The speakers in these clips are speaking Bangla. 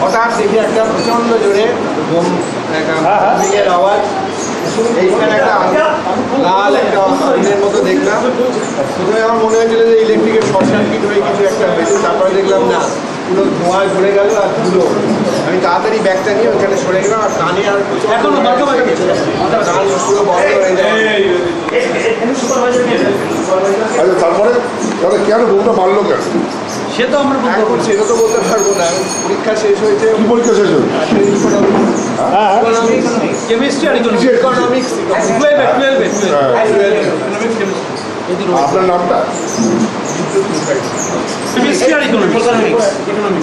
হঠাৎ দেখি একটা প্রচণ্ড জোরে আওয়াজ, এইখানে একটা লাল একটা আগুনের মতো দেখলাম। প্রথমে আমার মনে হয়েছিল যে ইলেকট্রিকের শর্ট সার্কিট হয়ে কিছু একটা হয়েছে, তারপরে দেখলাম না, পুরো ধোঁয়া ধরে গেল আর ধুলো। আমি তাড়াতাড়ি ব্যাগটা নিয়ে ওইখানে সরে গেলাম, আর কানে আর কান পুরো বন্ধ হয়ে যায়। আচ্ছা, তারপরে তাহলে কেন বোমটা মারলো কেন? সে তো আমরা এখন সেটা তো বলতে পারবো না। পরীক্ষা শেষ হয়েছে। কি পরীক্ষা শেষ হয়েছে? কেমিস্ট্রি আর ইকোনমিক্স। আপনার নামটা?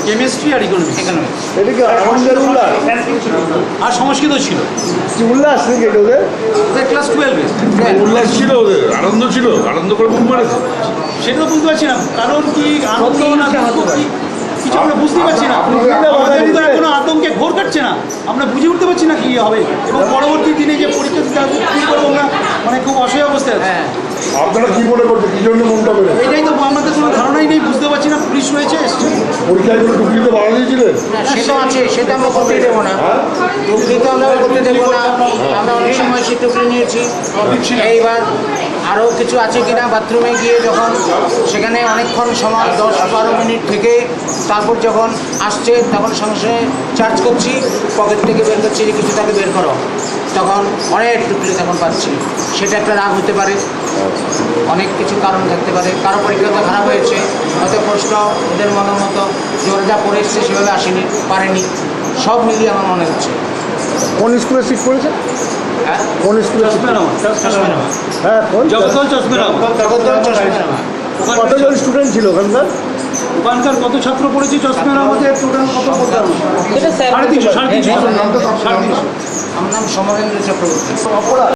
কেমিস্ট্রি আর ইকোনমিক্স। এটা কি আনন্দের উল্লাস আর সংস্কৃত ছিল। উল্লাস নাকি এটা ওদের? ক্লাস 12-এ উল্লাস ছিল ওদের, আনন্দ ছিল, আনন্দ করে বোম মেরেছে। সেটা তো বুঝতে পারছি না, কারণ কি আনন্দ না কিছু আমরা বুঝতে পারছি না। আমাদের তো এখনো আতঙ্কে ঘোর কাটছে না, আমরা বুঝে উঠতে পারছি না কি হবে, এবং পরবর্তী দিনে যে পরীক্ষা দিতে হবে কী করবো আমরা, মানে খুব অসহায় অবস্থায় আছে। আপনারা কি মনে করছেন কি জন্য বোমটা মেরেছে? এটাই তো আমাদের কোনো ধারণাই নেই, বুঝতে পারছি না। পুলিশ রয়েছে, এসছে। পরীক্ষায় কোনো টুকরিতে বাড়া দিয়েছিলেন? সেটা আছে, সেটা আমরা করতে দেবো না। টুকরিতে আমরা করতে দেবো না। আমরা অনেক সময় সে টুকরি নিয়েছি। এইবার আরও কিছু আছে কিনা বাথরুমে গিয়ে যখন সেখানে অনেকক্ষণ সময় 10-12 মিনিট থেকে তারপর যখন আসছে তখন সঙ্গে সঙ্গে চার্জ করছি, পকেট থেকে বের করছি যে কিছু তাকে বের করো, তখন অনেক টুকরি তখন পাচ্ছি। সেটা একটা রাগ হতে পারে, অনেক কিছু কারণ থাকতে পারে। কারো পরীক্ষাটা খারাপ হয়েছে, হয়তো প্রশ্ন ওদের মনের মতো যে ওরা যা পড়ে এসছে সেভাবে আসেনি, পারেনি, সব মিলিয়ে আমার মনে হচ্ছে। কোন স্কুলে সিট পড়েছে? হ্যাঁ, কোন স্কুলে? হ্যাঁ, কোন? জগদ্দল চশমেরাম। কতজন স্টুডেন্ট ছিল ওখানকার? ওখানকার কত ছাত্র পড়েছে চশমেরাম আমাদের টোটাল কত বলতাম? 350। আমার নাম সমরেন্দ্র চক্রবর্তী।